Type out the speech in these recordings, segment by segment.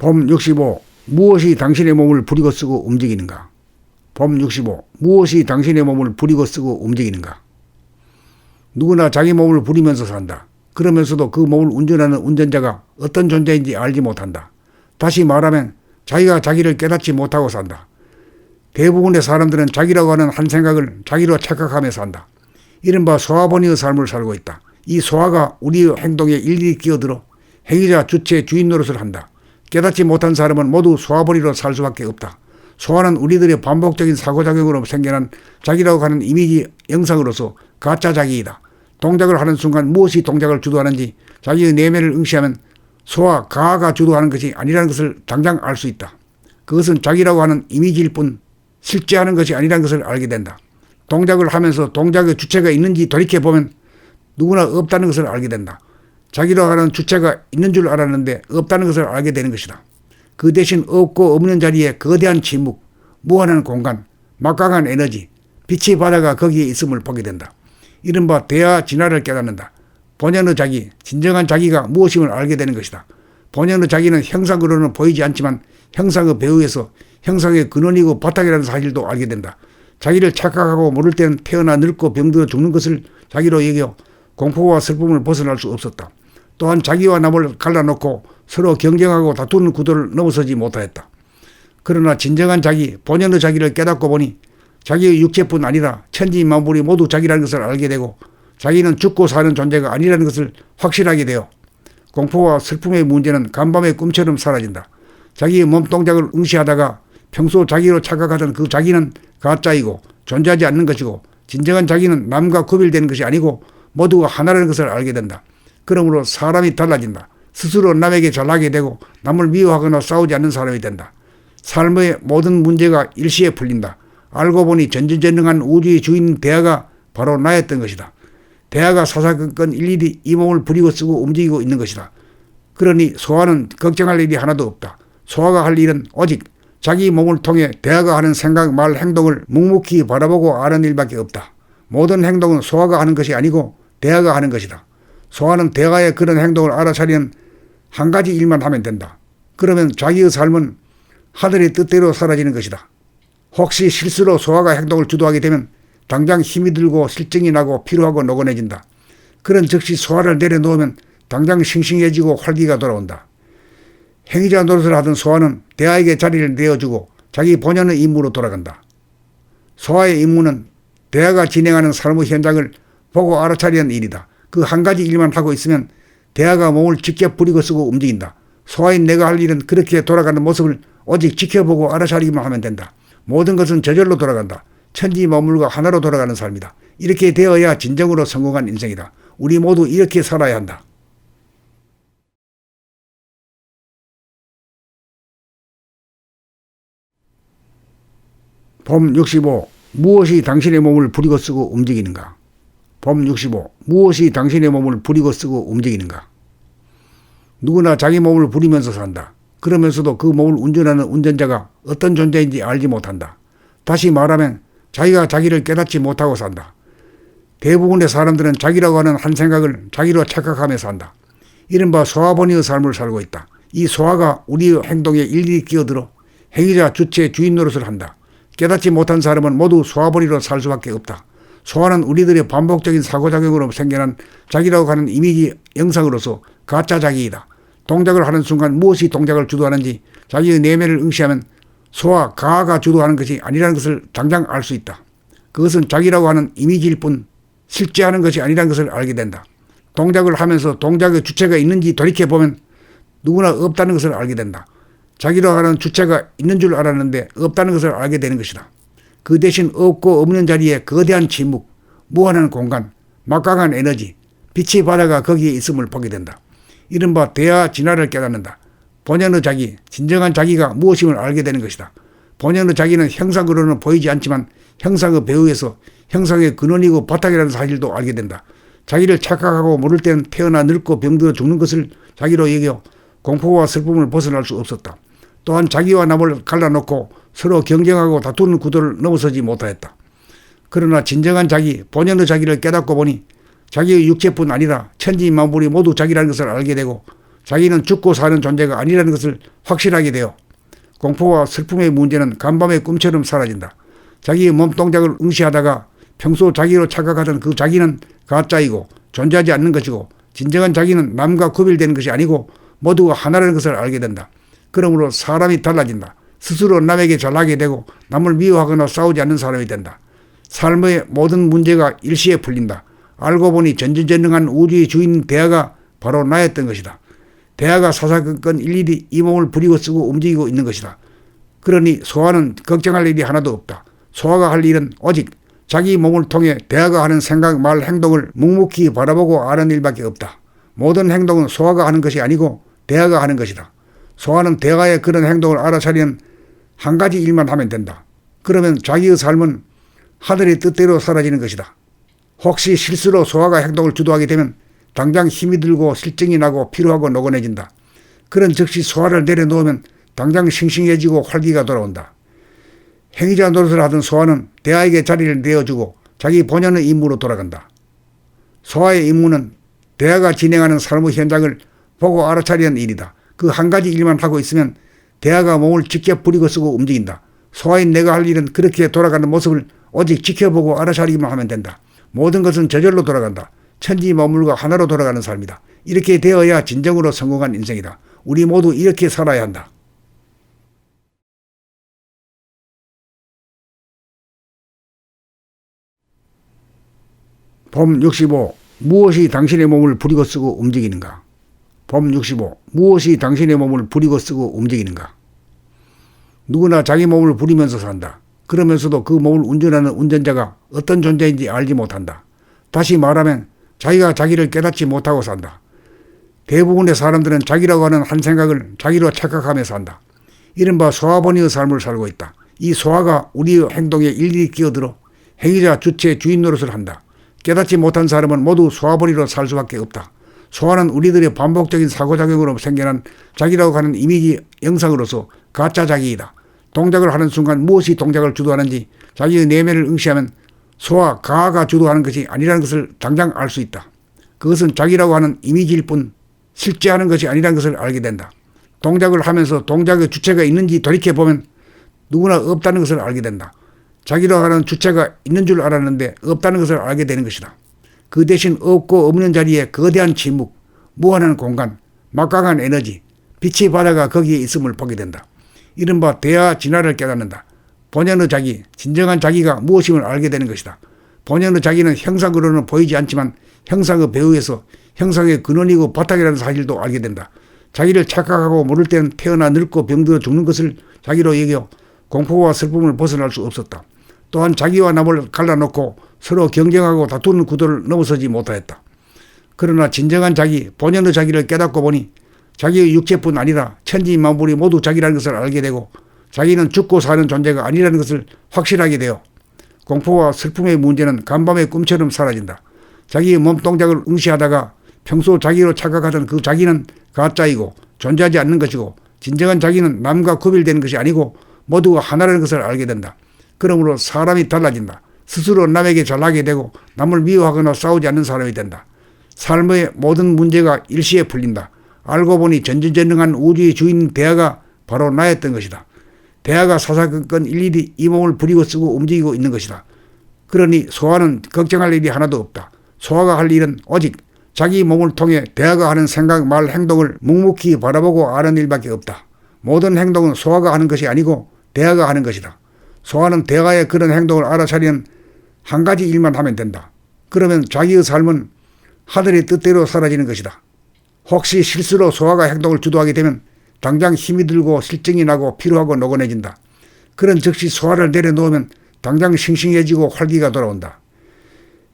법 65. 무엇이 당신의 몸을 부리고 쓰고 움직이는가? 법 65. 무엇이 당신의 몸을 부리고 쓰고 움직이는가? 누구나 자기 몸을 부리면서 산다. 그러면서도 그 몸을 운전하는 운전자가 어떤 존재인지 알지 못한다. 다시 말하면 자기가 자기를 깨닫지 못하고 산다. 대부분의 사람들은 자기라고 하는 한 생각을 자기로 착각하며 산다. 이른바 소화번이의 삶을 살고 있다. 이 소화가 우리의 행동에 일일이 끼어들어 행위자, 주체, 주인 노릇을 한다. 깨닫지 못한 사람은 모두 소화번이로 살 수밖에 없다. 소화는 우리들의 반복적인 사고작용으로 생겨난 자기라고 하는 이미지 영상으로서 가짜 자기이다. 동작을 하는 순간 무엇이 동작을 주도하는지 자기의 내면을 응시하면 소화, 가가 주도하는 것이 아니라는 것을 당장 알 수 있다. 그것은 자기라고 하는 이미지일 뿐 실제 하는 것이 아니라는 것을 알게 된다. 동작을 하면서 동작의 주체가 있는지 돌이켜보면 누구나 없다는 것을 알게 된다. 자기라고 하는 주체가 있는 줄 알았는데 없다는 것을 알게 되는 것이다. 그 대신 없고 없는 자리에 거대한 침묵, 무한한 공간, 막강한 에너지, 빛의 바다가 거기에 있음을 보게 된다. 이른바 대하 진화를 깨닫는다. 본연의 자기, 진정한 자기가 무엇임을 알게 되는 것이다. 본연의 자기는 형상으로는 보이지 않지만 형상의 배후에서 형상의 근원이고 바탕이라는 사실도 알게 된다. 자기를 착각하고 모를 때는 태어나 늙고 병들어 죽는 것을 자기로 여겨 공포와 슬픔을 벗어날 수 없었다. 또한 자기와 남을 갈라놓고 서로 경쟁하고 다투는 구도를 넘어서지 못하였다. 그러나 진정한 자기, 본연의 자기를 깨닫고 보니 자기의 육체뿐 아니라 천지만물이 모두 자기라는 것을 알게 되고 자기는 죽고 사는 존재가 아니라는 것을 확실하게 되어 공포와 슬픔의 문제는 간밤의 꿈처럼 사라진다. 자기의 몸동작을 응시하다가 평소 자기로 착각하던 그 자기는 가짜이고 존재하지 않는 것이고 진정한 자기는 남과 구별되는 것이 아니고 모두가 하나라는 것을 알게 된다. 그러므로 사람이 달라진다. 스스로 남에게 잘나게 되고 남을 미워하거나 싸우지 않는 사람이 된다. 삶의 모든 문제가 일시에 풀린다. 알고 보니 전지전능한 우주의 주인 대하가 바로 나였던 것이다. 대하가 사사건건 일일이 이 몸을 부리고 쓰고 움직이고 있는 것이다. 그러니 소화는 걱정할 일이 하나도 없다. 소화가 할 일은 오직 자기 몸을 통해 대하가 하는 생각, 말, 행동을 묵묵히 바라보고 아는 일밖에 없다. 모든 행동은 소화가 하는 것이 아니고 대하가 하는 것이다. 소화는 대하의 그런 행동을 알아차리는 한 가지 일만 하면 된다. 그러면 자기의 삶은 하늘의 뜻대로 사라지는 것이다. 혹시 실수로 소화가 행동을 주도하게 되면 당장 힘이 들고 실증이 나고 피로하고 노곤해진다. 그런 즉시 소화를 내려놓으면 당장 싱싱해지고 활기가 돌아온다. 행위자 노릇을 하던 소화는 대하에게 자리를 내어주고 자기 본연의 임무로 돌아간다. 소화의 임무는 대하가 진행하는 삶의 현장을 보고 알아차리는 일이다. 그 한 가지 일만 하고 있으면 대하가 몸을 직접 부리고 쓰고 움직인다. 소화인 내가 할 일은 그렇게 돌아가는 모습을 오직 지켜보고 알아차리기만 하면 된다. 모든 것은 저절로 돌아간다. 천지 만물과 하나로 돌아가는 삶이다. 이렇게 되어야 진정으로 성공한 인생이다. 우리 모두 이렇게 살아야 한다. 법 65. 무엇이 당신의 몸을 부리고 쓰고 움직이는가? 법 65. 무엇이 당신의 몸을 부리고 쓰고 움직이는가? 누구나 자기 몸을 부리면서 산다. 그러면서도 그 몸을 운전하는 운전자가 어떤 존재인지 알지 못한다. 다시 말하면 자기가 자기를 깨닫지 못하고 산다. 대부분의 사람들은 자기라고 하는 한 생각을 자기로 착각하며 산다. 이른바 소화번이의 삶을 살고 있다. 이 소화가 우리의 행동에 일일이 끼어들어 행위자, 주체, 주인 노릇을 한다. 깨닫지 못한 사람은 모두 소화번이로 살 수밖에 없다. 소화는 우리들의 반복적인 사고작용으로 생겨난 자기라고 하는 이미지 영상으로서 가짜 자기이다. 동작을 하는 순간 무엇이 동작을 주도하는지 자기의 내면을 응시하면 소화, 가가 주도하는 것이 아니라는 것을 당장 알 수 있다. 그것은 자기라고 하는 이미지일 뿐 실제 하는 것이 아니라는 것을 알게 된다. 동작을 하면서 동작의 주체가 있는지 돌이켜보면 누구나 없다는 것을 알게 된다. 자기라고 하는 주체가 있는 줄 알았는데 없다는 것을 알게 되는 것이다. 그 대신 없고 없는 자리에 거대한 침묵, 무한한 공간, 막강한 에너지, 빛의 바다가 거기에 있음을 보게 된다. 이른바 대하 진화를 깨닫는다. 본연의 자기, 진정한 자기가 무엇임을 알게 되는 것이다. 본연의 자기는 형상으로는 보이지 않지만 형상의 배후에서 형상의 근원이고 바탕이라는 사실도 알게 된다. 자기를 착각하고 모를 때는 태어나 늙고 병들어 죽는 것을 자기로 여겨 공포와 슬픔을 벗어날 수 없었다. 또한 자기와 남을 갈라놓고 서로 경쟁하고 다투는 구도를 넘어서지 못하였다. 그러나 진정한 자기, 본연의 자기를 깨닫고 보니 자기의 육체뿐 아니라 천지 만물이 모두 자기라는 것을 알게 되고 자기는 죽고 사는 존재가 아니라는 것을 확실하게 되어 공포와 슬픔의 문제는 간밤의 꿈처럼 사라진다. 자기의 몸동작을 응시하다가 평소 자기로 착각하던 그 자기는 가짜이고 존재하지 않는 것이고 진정한 자기는 남과 구별되는 것이 아니고 모두가 하나라는 것을 알게 된다. 그러므로 사람이 달라진다. 스스로 남에게 잘나게 되고 남을 미워하거나 싸우지 않는 사람이 된다. 삶의 모든 문제가 일시에 풀린다. 알고 보니 전지전능한 우주의 주인 대하가 바로 나였던 것이다. 대하가 사사건건 일일이 이 몸을 부리고 쓰고 움직이고 있는 것이다. 그러니 소아는 걱정할 일이 하나도 없다. 소아가 할 일은 오직 자기 몸을 통해 대하가 하는 생각, 말, 행동을 묵묵히 바라보고 아는 일밖에 없다. 모든 행동은 소아가 하는 것이 아니고 대하가 하는 것이다. 소아는 대하의 그런 행동을 알아차리는 한 가지 일만 하면 된다. 그러면 자기의 삶은 하늘의 뜻대로 사라지는 것이다. 혹시 실수로 소아가 행동을 주도하게 되면 당장 힘이 들고 실증이 나고 피로하고 노곤해진다. 그런 즉시 소아를 내려놓으면 당장 싱싱해지고 활기가 돌아온다. 행위자 노릇을 하던 소아는 대하에게 자리를 내어주고 자기 본연의 임무로 돌아간다. 소아의 임무는 대하가 진행하는 삶의 현장을 보고 알아차리는 일이다. 그 한 가지 일만 하고 있으면 대하가 몸을 직접 부리고 쓰고 움직인다. 소아인 내가 할 일은 그렇게 돌아가는 모습을 오직 지켜보고 알아차리기만 하면 된다. 모든 것은 저절로 돌아간다. 천지만물과 하나로 돌아가는 삶이다. 이렇게 되어야 진정으로 성공한 인생이다. 우리 모두 이렇게 살아야 한다. 봄 65. 무엇이 당신의 몸을 부리고 쓰고 움직이는가? 봄 65. 무엇이 당신의 몸을 부리고 쓰고 움직이는가? 누구나 자기 몸을 부리면서 산다. 그러면서도 그 몸을 운전하는 운전자가 어떤 존재인지 알지 못한다. 다시 말하면 자기가 자기를 깨닫지 못하고 산다. 대부분의 사람들은 자기라고 하는 한 생각을 자기로 착각하며 산다. 이른바 소아본의의 삶을 살고 있다. 이 소아가 우리의 행동에 일일이 끼어들어 행위자, 주체, 주인 노릇을 한다. 깨닫지 못한 사람은 모두 소아본의로 살 수밖에 없다. 소아는 우리들의 반복적인 사고작용으로 생겨난 자기라고 하는 이미지 영상으로서 가짜 자기이다. 동작을 하는 순간 무엇이 동작을 주도하는지 자기의 내면을 응시하면 소아, 가가 주도하는 것이 아니라는 것을 당장 알 수 있다. 그것은 자기라고 하는 이미지일 뿐 실제 하는 것이 아니라는 것을 알게 된다. 동작을 하면서 동작의 주체가 있는지 돌이켜보면 누구나 없다는 것을 알게 된다. 자기라고 하는 주체가 있는 줄 알았는데 없다는 것을 알게 되는 것이다. 그 대신 없고 없는 자리에 거대한 침묵, 무한한 공간, 막강한 에너지, 빛의 바다가 거기에 있음을 보게 된다. 이른바 대하 진화를 깨닫는다. 본연의 자기, 진정한 자기가 무엇임을 알게 되는 것이다. 본연의 자기는 형상으로는 보이지 않지만 형상의 배후에서 형상의 근원이고 바탕이라는 사실도 알게 된다. 자기를 착각하고 모를 때는 태어나 늙고 병들어 죽는 것을 자기로 여겨 공포와 슬픔을 벗어날 수 없었다. 또한 자기와 남을 갈라놓고 서로 경쟁하고 다투는 구도를 넘어서지 못하였다. 그러나 진정한 자기, 본연의 자기를 깨닫고 보니 자기의 육체뿐 아니라 천지만물이 모두 자기라는 것을 알게 되고 자기는 죽고 사는 존재가 아니라는 것을 확실하게 되어 공포와 슬픔의 문제는 간밤의 꿈처럼 사라진다. 자기의 몸동작을 응시하다가 평소 자기로 착각하던 그 자기는 가짜이고 존재하지 않는 것이고 진정한 자기는 남과 구별되는 것이 아니고 모두가 하나라는 것을 알게 된다. 그러므로 사람이 달라진다. 스스로 남에게 잘나게 되고 남을 미워하거나 싸우지 않는 사람이 된다. 삶의 모든 문제가 일시에 풀린다. 알고 보니 전지전능한 우주의 주인 대하가 바로 나였던 것이다. 대하가 사사건건 일일이 이 몸을 부리고 쓰고 움직이고 있는 것이다. 그러니 소아는 걱정할 일이 하나도 없다. 소아가 할 일은 오직 자기 몸을 통해 대하가 하는 생각, 말, 행동을 묵묵히 바라보고 아는 일밖에 없다. 모든 행동은 소아가 하는 것이 아니고 대하가 하는 것이다. 소아는 대하의 그런 행동을 알아차리는 한 가지 일만 하면 된다. 그러면 자기의 삶은 하늘의 뜻대로 사라지는 것이다. 혹시 실수로 소아가 행동을 주도하게 되면 당장 힘이 들고 실증이 나고 피로하고 노곤해진다. 그런 즉시 소아를 내려놓으면 당장 싱싱해지고 활기가 돌아온다.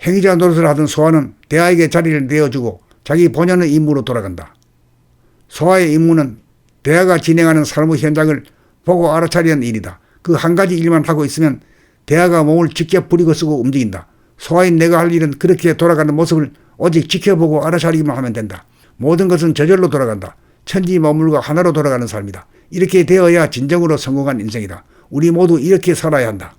행위자 노릇을 하던 소아는 대하에게 자리를 내어주고 자기 본연의 임무로 돌아간다. 소아의 임무는 대하가 진행하는 삶의 현장을 보고 알아차리는 일이다. 그 한 가지 일만 하고 있으면 대하가 몸을 직접 부리고 쓰고 움직인다. 소아인 내가 할 일은 그렇게 돌아가는 모습을 오직 지켜보고 알아차리기만 하면 된다. 모든 것은 저절로 돌아간다. 천지만물과 하나로 돌아가는 삶이다. 이렇게 되어야 진정으로 성공한 인생이다. 우리 모두 이렇게 살아야 한다.